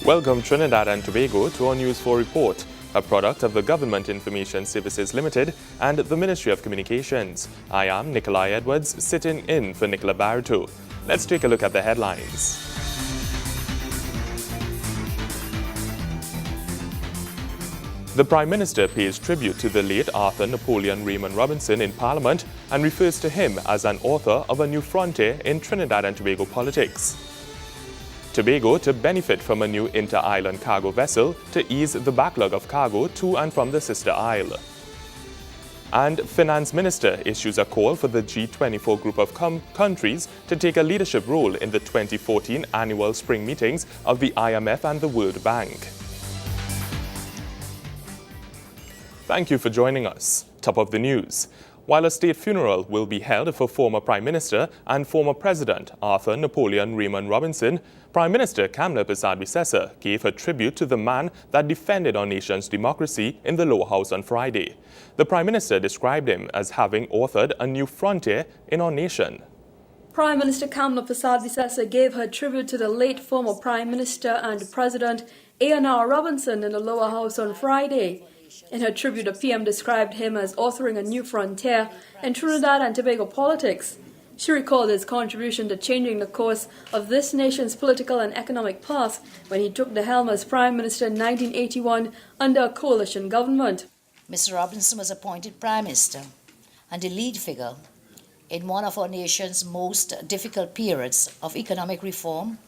Welcome Trinidad and Tobago to our News 4 report, a product of the Government Information Services Limited and the Ministry of Communications. I am Nikolai Edwards, sitting in for Nicola Barito. Let's take a look at the headlines. The Prime Minister pays tribute to the late Arthur Napoleon Raymond Robinson in Parliament and refers to him as an author of a new frontier in Trinidad and Tobago politics. Tobago to benefit from a new inter-island cargo vessel to ease the backlog of cargo to and from the sister isle. And Finance Minister issues a call for the G24 group of countries to take a leadership role in the 2014 annual spring meetings of the IMF and the World Bank. Thank you for joining us. Top of the news. While a state funeral will be held for former Prime Minister and former President Arthur Napoleon Raymond Robinson, Prime Minister Kamla Persad-Bissessar gave her tribute to the man that defended our nation's democracy in the Lower House on Friday. The Prime Minister described him as having authored a new frontier in our nation. Prime Minister Kamla Persad-Bissessar gave her tribute to the late former Prime Minister and President A.N.R. Robinson in the Lower House on Friday. In her tribute, the PM described him as authoring a new frontier in Trinidad and Tobago politics. She recalled his contribution to changing the course of this nation's political and economic path when he took the helm as Prime Minister in 1981 under a coalition government. Mr. Robinson was appointed Prime Minister and a lead figure in one of our nation's most difficult periods of economic reform,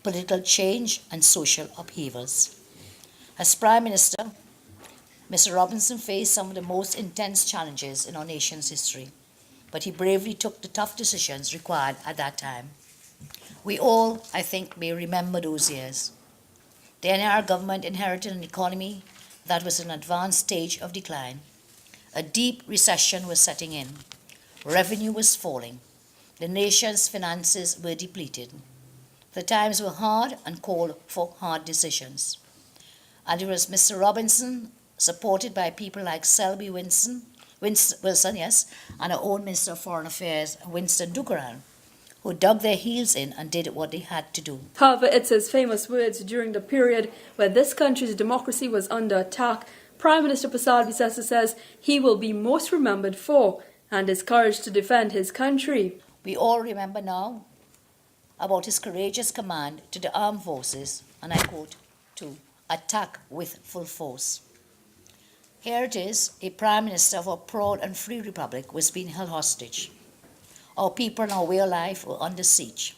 political change and social upheavals. As Prime Minister, Mr. Robinson faced some of the most intense challenges in our nation's history, but he bravely took the tough decisions required at that time. We all, I think, may remember those years. The NR government inherited an economy that was in an advanced stage of decline. A deep recession was setting in. Revenue was falling. The nation's finances were depleted. The times were hard and called for hard decisions. And it was Mr. Robinson, supported by people like Selby Wilson, and our own Minister of Foreign Affairs, Winston Duguran, who dug their heels in and did what they had to do. However, it's his famous words during the period where this country's democracy was under attack. Prime Minister Persad-Bissessar says he will be most remembered for and his courage to defend his country. We all remember now about his courageous command to the armed forces, and I quote, to attack with full force. Here it is, a Prime Minister of a proud and free republic was being held hostage. Our people and our way of life were under siege.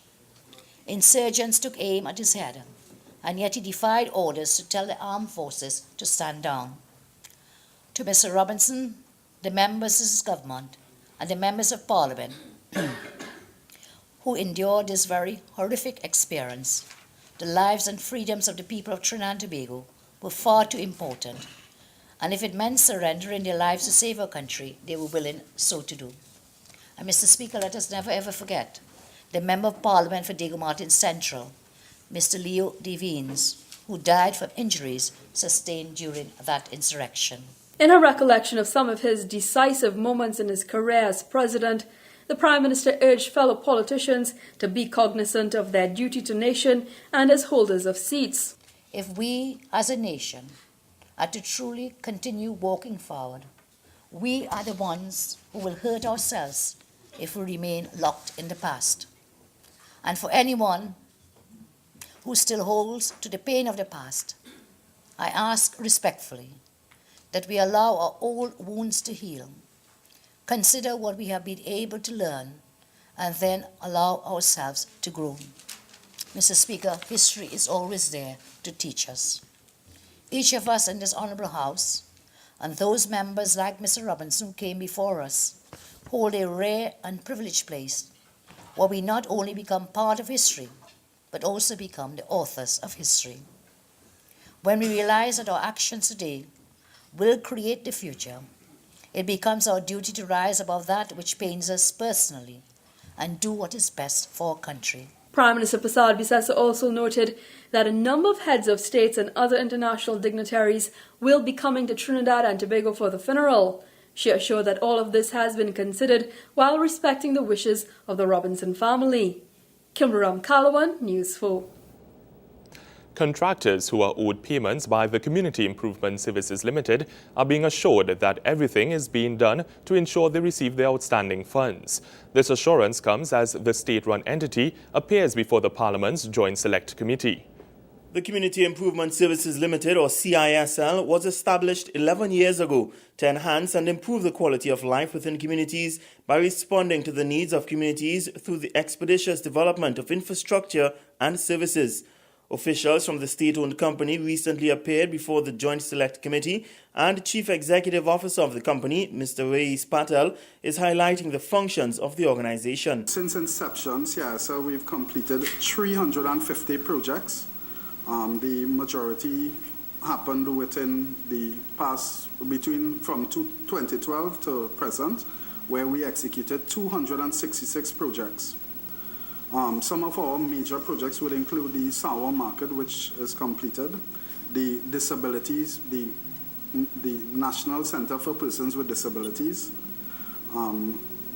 Insurgents took aim at his head, and yet he defied orders to tell the armed forces to stand down. To Mr. Robinson, the members of his government, and the members of Parliament who endured this very horrific experience, the lives and freedoms of the people of Trinidad and Tobago were far too important. And if it meant surrendering their lives to save our country, they were willing so to do. And Mr. Speaker, let us never ever forget the Member of Parliament for Diego Martin Central, Mr. Leo Devines, who died from injuries sustained during that insurrection. In her recollection of some of his decisive moments in his career as President, the Prime Minister urged fellow politicians to be cognizant of their duty to nation and as holders of seats. If we as a nation are to truly continue walking forward, we are the ones who will hurt ourselves if we remain locked in the past. And for anyone who still holds to the pain of the past, I ask respectfully that we allow our old wounds to heal, consider what we have been able to learn, and then allow ourselves to grow. Mr. Speaker, history is always there to teach us. Each of us in this Honourable House, and those members like Mr. Robinson who came before us, hold a rare and privileged place where we not only become part of history, but also become the authors of history. When we realize that our actions today will create the future, it becomes our duty to rise above that which pains us personally and do what is best for our country. Prime Minister Persad-Bissessar also noted that a number of heads of states and other international dignitaries will be coming to Trinidad and Tobago for the funeral. She assured that all of this has been considered while respecting the wishes of the Robinson family. Kimberam Kalawan, News 4. Contractors who are owed payments by the Community Improvement Services Limited are being assured that everything is being done to ensure they receive their outstanding funds. This assurance comes as the state-run entity appears before the Parliament's Joint Select Committee. The Community Improvement Services Limited, or CISL, was established 11 years ago to enhance and improve the quality of life within communities by responding to the needs of communities through the expeditious development of infrastructure and services. Officials from the state-owned company recently appeared before the Joint Select Committee, and Chief Executive Officer of the company, Mr. Rais Patel, is highlighting the functions of the organization. Since inception, CISL, we've completed 350 projects. The majority happened within the past, from 2012 to present, where we executed 266 projects. Some of our major projects would include the Sawa Market, which is completed, the disabilities, the National Center for Persons with Disabilities.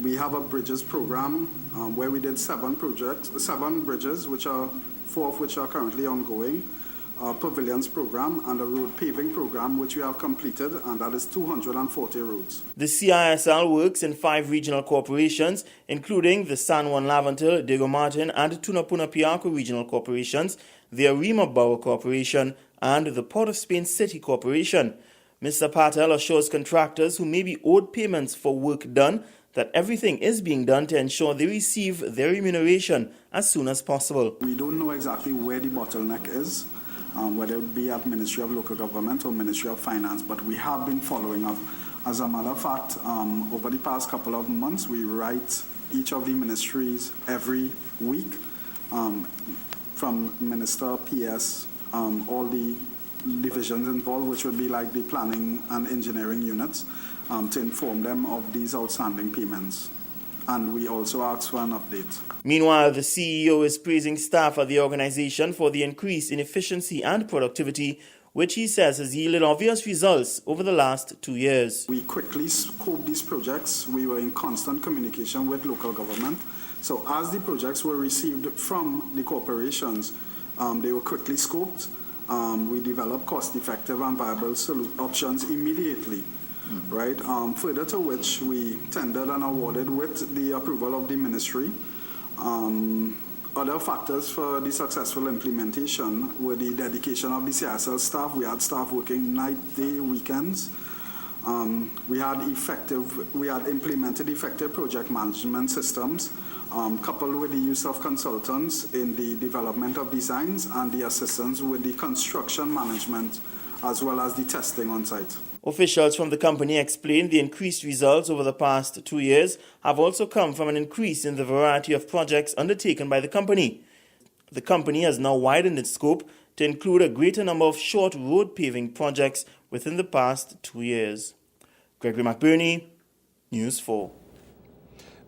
We have a bridges program where we did 7 bridges, four of which are currently ongoing, a pavilions program and a road paving program, which we have completed, and that is 240 roads. The CISL works in 5 regional corporations, including the San Juan Laventil, Diego Martin, and Tunapuna Piarco regional corporations, the Arima Borough Corporation, and the Port of Spain City Corporation. Mr. Patel assures contractors who may be owed payments for work done that everything is being done to ensure they receive their remuneration as soon as possible. We don't know exactly where the bottleneck is, whether it be at Ministry of Local Government or Ministry of Finance, but we have been following up. As a matter of fact, over the past couple of months, we write each of the ministries every week, from Minister, PS, all the divisions involved, which would be like the planning and engineering units, to inform them of these outstanding payments. And we also ask for an update. Meanwhile, the CEO is praising staff at the organization for the increase in efficiency and productivity, which he says has yielded obvious results over the last 2 years. We quickly scoped these projects. We were in constant communication with local government. So as the projects were received from the corporations, they were quickly scoped. We developed cost-effective and viable options immediately. Right. Further to which we tendered and awarded with the approval of the ministry. Other factors for the successful implementation were the dedication of the CISL staff. We had staff working night, day, weekends. We had implemented effective project management systems, coupled with the use of consultants in the development of designs and the assistance with the construction management, as well as the testing on site. Officials from the company explained the increased results over the past 2 years have also come from an increase in the variety of projects undertaken by the company. The company has now widened its scope to include a greater number of short road paving projects within the past 2 years. Gregory McBurney, News 4.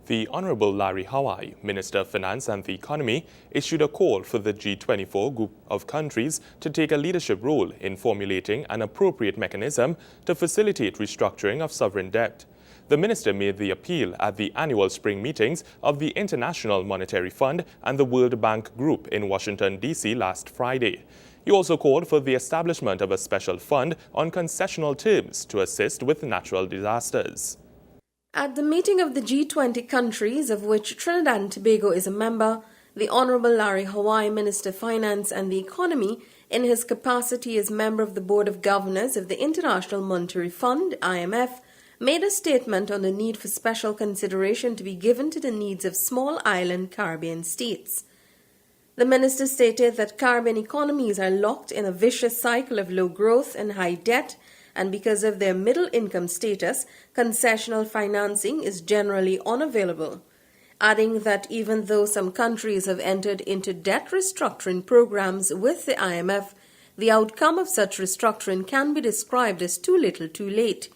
The Honorable Larry Hawaii, Minister of Finance and the Economy, issued a call for the G24 group of countries to take a leadership role in formulating an appropriate mechanism to facilitate restructuring of sovereign debt. The minister made the appeal at the annual spring meetings of the International Monetary Fund and the World Bank Group in Washington, D.C. last Friday. He also called for the establishment of a special fund on concessional terms to assist with natural disasters. At the meeting of the G20 countries, of which Trinidad and Tobago is a member, the Honorable Larry Hawaii, Minister of Finance and the Economy, in his capacity as member of the Board of Governors of the International Monetary Fund, IMF, made a statement on the need for special consideration to be given to the needs of small island Caribbean states. The minister stated that Caribbean economies are locked in a vicious cycle of low growth and high debt, and because of their middle income status, concessional financing is generally unavailable, adding that even though some countries have entered into debt restructuring programs with the IMF, the outcome of such restructuring can be described as too little too late.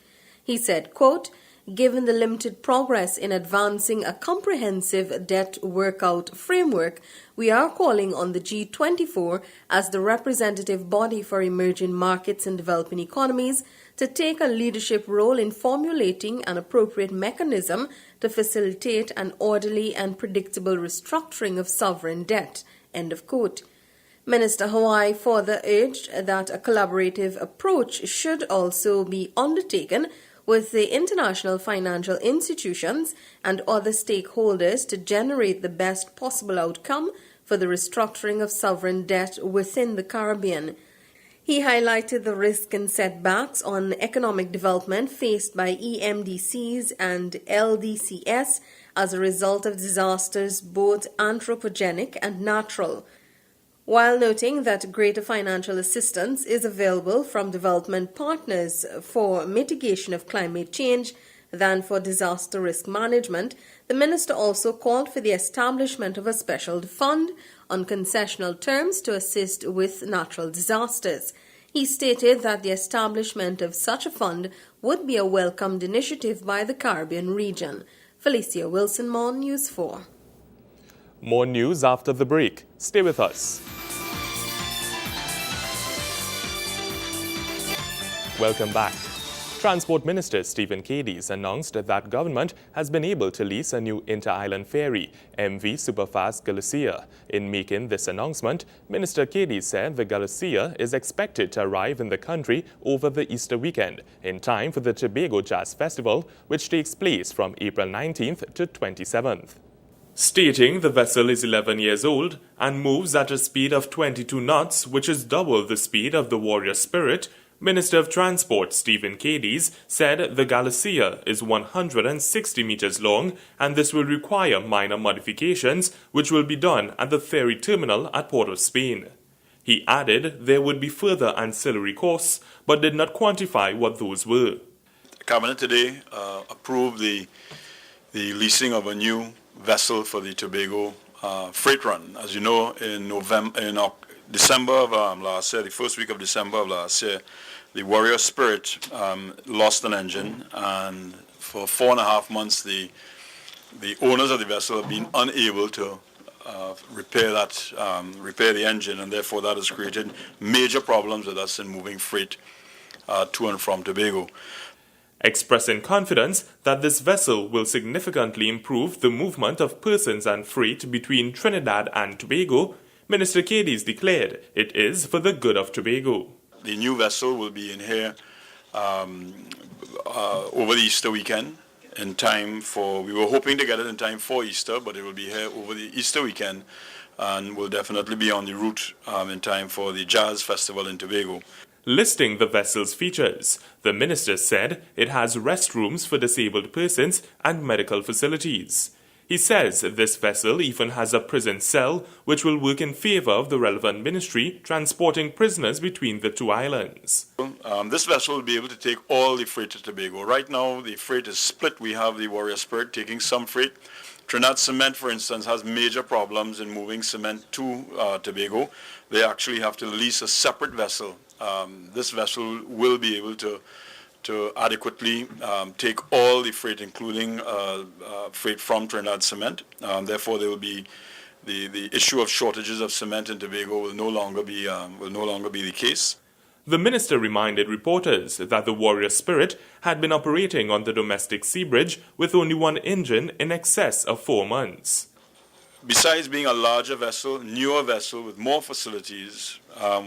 He said, quote, "Given the limited progress in advancing a comprehensive debt workout framework, we are calling on the G24 as the representative body for emerging markets and developing economies to take a leadership role in formulating an appropriate mechanism to facilitate an orderly and predictable restructuring of sovereign debt." End of quote. Minister Hawaii further urged that a collaborative approach should also be undertaken with the international financial institutions and other stakeholders to generate the best possible outcome for the restructuring of sovereign debt within the Caribbean. He highlighted the risk and setbacks on economic development faced by EMDCs and LDCs as a result of disasters both anthropogenic and natural, while noting that greater financial assistance is available from development partners for mitigation of climate change than for disaster risk management. The minister also called for the establishment of a special fund on concessional terms to assist with natural disasters. He stated that the establishment of such a fund would be a welcomed initiative by the Caribbean region. Felicia Wilson, Mon News 4. More news after the break. Stay with us. Welcome back. Transport Minister Stephen Cadiz announced that government has been able to lease a new inter-island ferry, MV Superfast Galicia. In making this announcement, Minister Cadiz said the Galicia is expected to arrive in the country over the Easter weekend, in time for the Tobago Jazz Festival, which takes place from April 19th to 27th. Stating the vessel is 11 years old and moves at a speed of 22 knots, which is double the speed of the Warrior Spirit, Minister of Transport Stephen Cadiz said the Galicia is 160 meters long and this will require minor modifications which will be done at the ferry terminal at Port of Spain. He added there would be further ancillary costs but did not quantify what those were. The Cabinet today approved the leasing of a new vessel for the Tobago freight run. As you know, in December of last year, the first week of December of last year, the Warrior Spirit lost an engine, and for 4.5 months the owners of the vessel have been unable to repair the engine, and therefore that has created major problems with us in moving freight to and from Tobago. Expressing confidence that this vessel will significantly improve the movement of persons and freight between Trinidad and Tobago, Minister Cadiz declared it is for the good of Tobago. The new vessel will be in here over the Easter weekend in time for, we were hoping to get it in time for Easter, but it will be here over the Easter weekend and will definitely be on the route in time for the Jazz Festival in Tobago. Listing the vessel's features, the minister said it has restrooms for disabled persons and medical facilities. He says this vessel even has a prison cell which will work in favor of the relevant ministry transporting prisoners between the two islands. This vessel will be able to take all the freight to Tobago. Right now the freight is split. We have the Warrior Spirit taking some freight. Trinidad Cement, for instance, has major problems in moving cement to Tobago. They actually have to lease a separate vessel. This vessel will be able to adequately take all the freight, including freight from Trinidad Cement. Therefore, there will be the issue of shortages of cement in Tobago will no longer be the case. The minister reminded reporters that the Warrior Spirit had been operating on the domestic sea bridge with only one engine in excess of 4 months. Besides being a larger vessel, newer vessel with more facilities,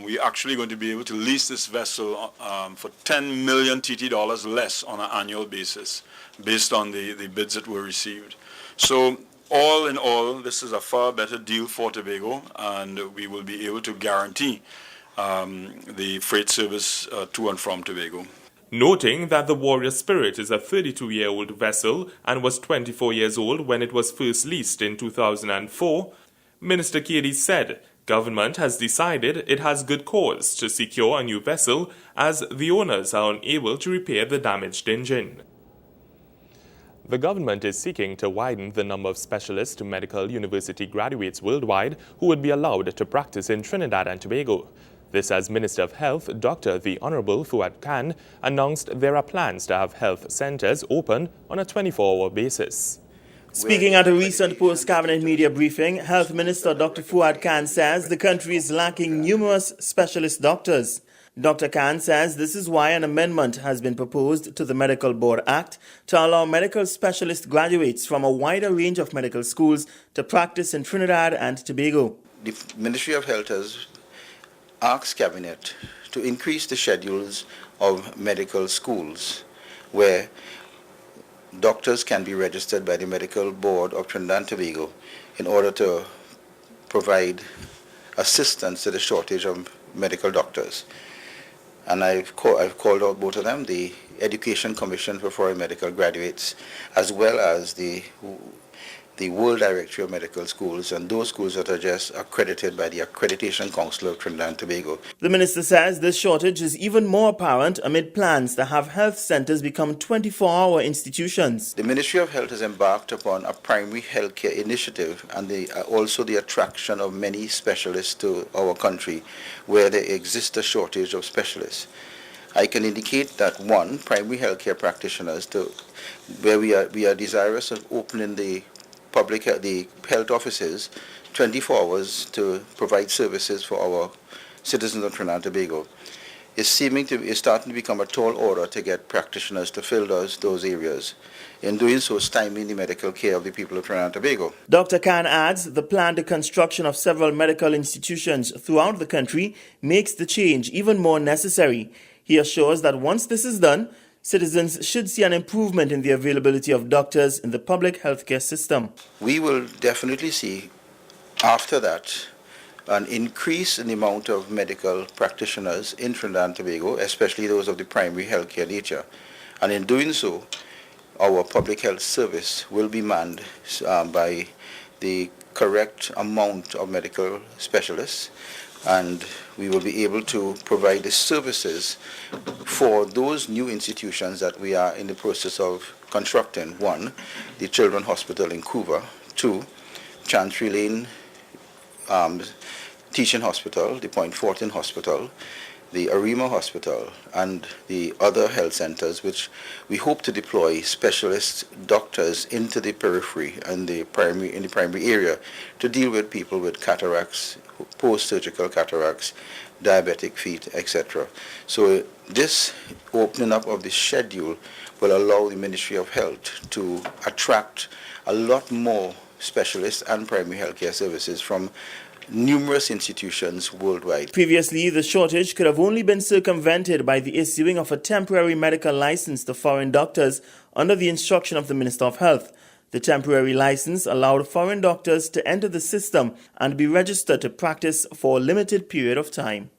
we're actually going to be able to lease this vessel for $10 million TT less on an annual basis, based on the bids that were received. So all in all, this is a far better deal for Tobago, and we will be able to guarantee the freight service to and from Tobago. Noting that the Warrior Spirit is a 32-year-old vessel and was 24 years old when it was first leased in 2004, Minister Cadiz said government has decided it has good cause to secure a new vessel as the owners are unable to repair the damaged engine. The government is seeking to widen the number of specialist medical university graduates worldwide who would be allowed to practice in Trinidad and Tobago. This as Minister of Health, Dr. the Honorable Fuad Khan, announced there are plans to have health centers open on a 24-hour basis. Speaking at a recent post-cabinet media briefing, Health Minister Dr. Fuad Khan says the country is lacking numerous specialist doctors. Dr. Khan says this is why an amendment has been proposed to the Medical Board Act to allow medical specialist graduates from a wider range of medical schools to practice in Trinidad and Tobago. The Ministry of Health has asked Cabinet to increase the schedules of medical schools where doctors can be registered by the Medical Board of Trinidad and Tobago in order to provide assistance to the shortage of medical doctors. And I've called out both of them, the Education Commission for Foreign Medical Graduates, as well as the World Directory of Medical Schools, and those schools that are just accredited by the Accreditation Council of Trinidad and Tobago. The minister says this shortage is even more apparent amid plans to have health centers become 24-hour institutions. The Ministry of Health has embarked upon a primary healthcare initiative and also the attraction of many specialists to our country where there exists a shortage of specialists. I can indicate that one, primary healthcare practitioners, where we are desirous of opening the health offices 24 hours to provide services for our citizens of Trinidad and Tobago. It's starting to become a tall order to get practitioners to fill those areas. In doing so, stymieing the medical care of the people of Trinidad and Tobago. Dr. Khan adds the planned construction of several medical institutions throughout the country makes the change even more necessary. He assures that once this is done, citizens should see an improvement in the availability of doctors in the public healthcare system. We will definitely see, after that, an increase in the amount of medical practitioners in Trinidad and Tobago, especially those of the primary healthcare nature. And in doing so, our public health service will be manned by the correct amount of medical specialists, and we will be able to provide the services for those new institutions that we are in the process of constructing. One, the Children's Hospital in Couva. Two, Chancery Lane Teaching Hospital, the Point Fortin Hospital, the Arima Hospital, and the other health centers, which we hope to deploy specialist doctors into the periphery and in the primary area to deal with people with cataracts, post-surgical cataracts, diabetic feet, etc. So this opening up of the schedule will allow the Ministry of Health to attract a lot more specialists and primary healthcare services from numerous institutions worldwide. Previously, the shortage could have only been circumvented by the issuing of a temporary medical license to foreign doctors under the instruction of the Minister of Health. The temporary license allowed foreign doctors to enter the system and be registered to practice for a limited period of time.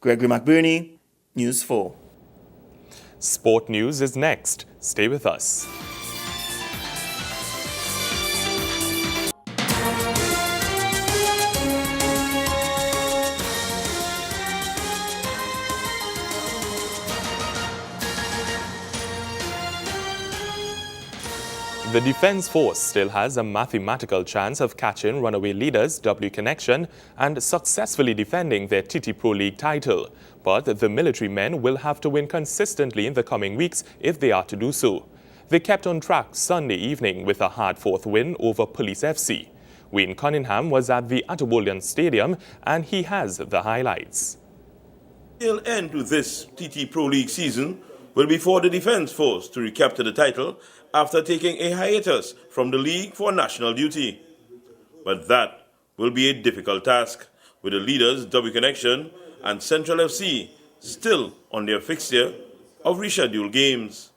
Gregory McBurney, News 4. Sport news is next. Stay with us. The Defence Force still has a mathematical chance of catching runaway leaders W Connection and successfully defending their TT Pro League title. But the military men will have to win consistently in the coming weeks if they are to do so. They kept on track Sunday evening with a hard-fought win over Police FC. Wayne Cunningham was at the Atawolian Stadium and he has the highlights. The end to this TT Pro League season will be for the Defence Force to recapture the title after taking a hiatus from the league for national duty. But that will be a difficult task, with the leaders W Connection and Central FC still on their fixture of rescheduled games.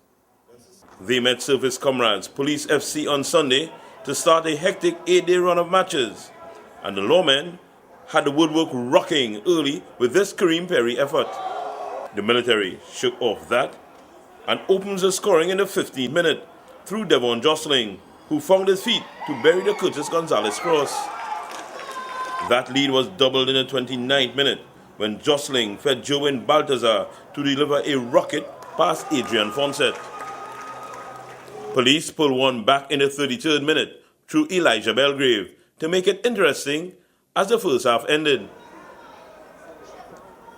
They met Surface Comrades Police FC on Sunday to start a hectic 8-day run of matches, and the lawmen had the woodwork rocking early with this Kareem Perry effort. The military shook off that and opens the scoring in the 15th minute through Devon Jostling, who found his feet to bury the Curtis Gonzalez cross. That lead was doubled in the 29th minute when Jostling fed Joan Baltazar to deliver a rocket past Adrian Fonset. Police pulled one back in the 33rd minute through Elijah Belgrave to make it interesting as the first half ended.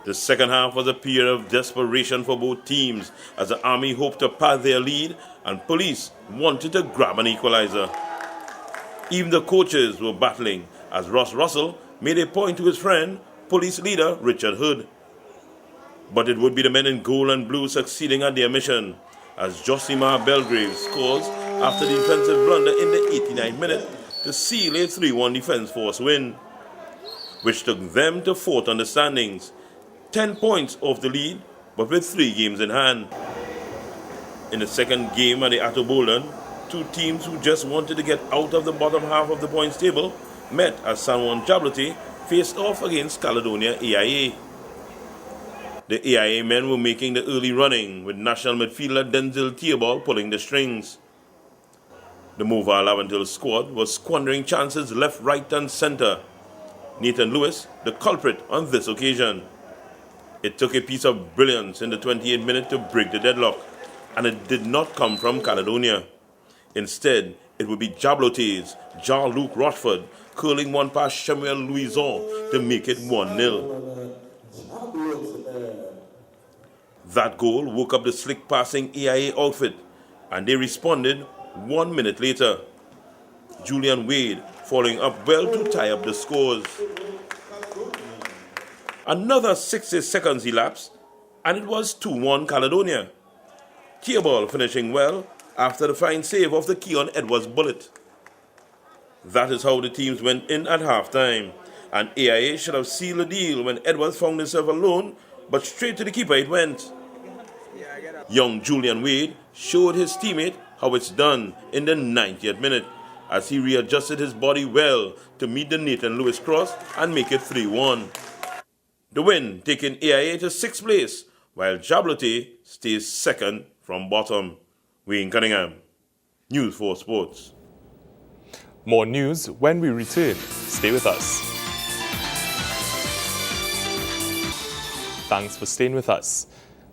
The second half was a period of desperation for both teams as the Army hoped to pass their lead and Police wanted to grab an equalizer. Even the coaches were battling as Ross Russell made a point to his friend, Police leader Richard Hood. But it would be the men in gold and blue succeeding at their mission as Josimar Belgrave scores after the defensive blunder in the 89th minute to seal a 3-1 Defence Force win, which took them to fourth on the standings 10 points off the lead, but with 3 games in hand. In the second game at the Atto Boldon, 2 teams who just wanted to get out of the bottom half of the points table met as San Juan Jabloteh faced off against Caledonia AIA. The AIA men were making the early running, with national midfielder Denzel Theobald pulling the strings. The Mova Laventil squad was squandering chances left, right and centre. Nathan Lewis, the culprit on this occasion. It took a piece of brilliance in the 28th minute to break the deadlock, and it did not come from Caledonia. Instead, it would be Jabloteh's Jean-Luc Rochford curling one past Samuel Louison to make it 1-0. That goal woke up the slick passing AIA outfit, and they responded 1 minute later. Julian Wade following up well to tie up the scores. Another 60 seconds elapsed, and it was 2-1 Caledonia. Theobald finishing well after the fine save of the Keon Edwards bullet. That is how the teams went in at halftime, and AIA should have sealed the deal when Edwards found himself alone, but straight to the keeper it went. Young Julian Wade showed his teammate how it's done in the 90th minute, as he readjusted his body well to meet the Nathan Lewis cross and make it 3-1. The win taking AIA to 6th place, while Jabloteh stays second from bottom. Wayne Cunningham, News 4 Sports. More news when we return. Stay with us. Thanks for staying with us.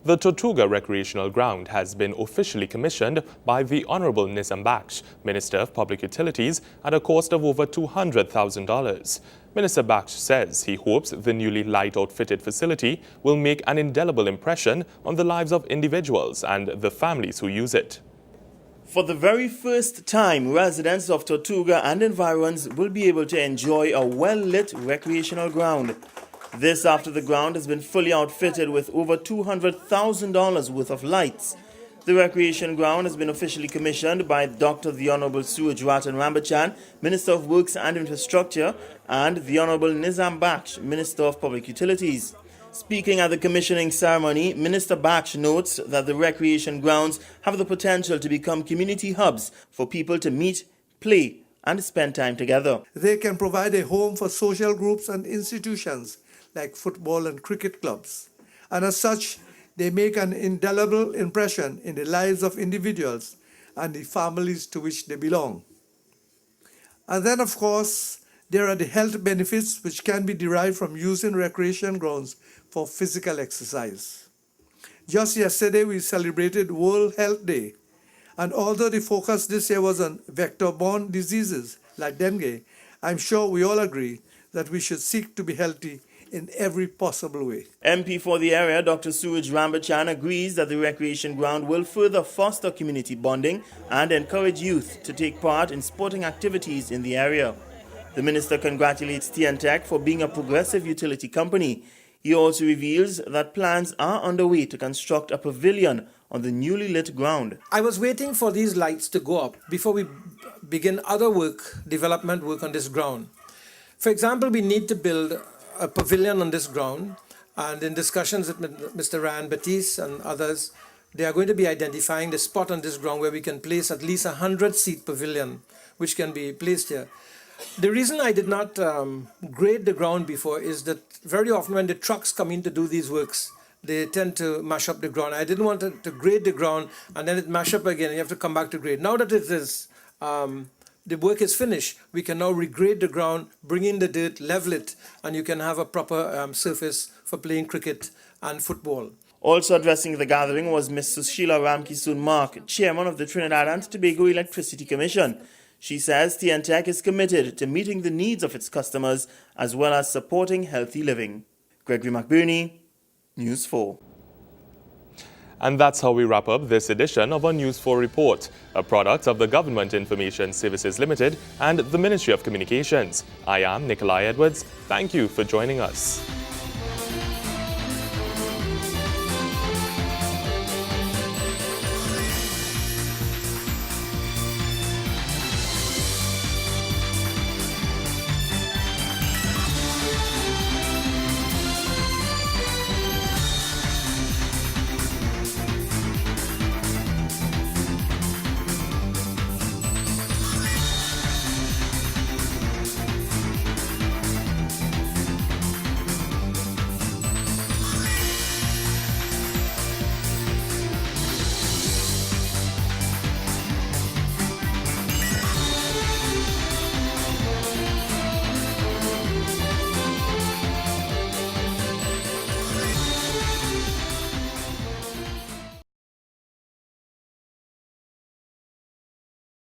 The Tortuga Recreational Ground has been officially commissioned by the Honorable Nizam Baksh, Minister of Public Utilities, at a cost of over $200,000. Minister Baksh says he hopes the newly light-outfitted facility will make an indelible impression on the lives of individuals and the families who use it. For the very first time, residents of Tortuga and environs will be able to enjoy a well-lit recreational ground. This after the ground has been fully outfitted with over $200,000 worth of lights. The recreation ground has been officially commissioned by Dr. the Honorable Suraj Ratan Rambachan, Minister of Works and Infrastructure, and the Honorable Nizam Baksh, Minister of Public Utilities. Speaking at the commissioning ceremony, Minister Baksh notes that the recreation grounds have the potential to become community hubs for people to meet, play, and spend time together. They can provide a home for social groups and institutions like football and cricket clubs. And as such, they make an indelible impression in the lives of individuals and the families to which they belong. And then, of course, there are the health benefits which can be derived from using recreation grounds for physical exercise. Just yesterday, we celebrated World Health Day. And although the focus this year was on vector-borne diseases like dengue, I'm sure we all agree that we should seek to be healthy in every possible way. MP for the area, Dr. Suraj Rambachan, agrees that the recreation ground will further foster community bonding and encourage youth to take part in sporting activities in the area. The minister congratulates TNTech for being a progressive utility company. He also reveals that plans are underway to construct a pavilion on the newly lit ground. I was waiting for these lights to go up before we begin other work, development work on this ground. For example, we need to build a pavilion on this ground, and in discussions with Mr. Ryan Batiste and others, they are going to be identifying the spot on this ground where we can place at least 100-seat pavilion, which can be placed here. The reason I did not grade the ground before is that very often when the trucks come in to do these works, they tend to mash up the ground. I didn't want to grade the ground and then it mash up again and you have to come back to grade. Now that it is the work is finished, we can now regrade the ground, bring in the dirt, level it, and you can have a proper surface for playing cricket and football. Also addressing the gathering was Ms. Sushila Ramkisoon Mark, Chairman of the Trinidad and Tobago Electricity Commission. She says TNTech is committed to meeting the needs of its customers as well as supporting healthy living. Gregory McBurney, News 4. And that's how we wrap up this edition of our News 4 Report, a product of the Government Information Services Limited and the Ministry of Communications. I am Nikolai Edwards. Thank you for joining us.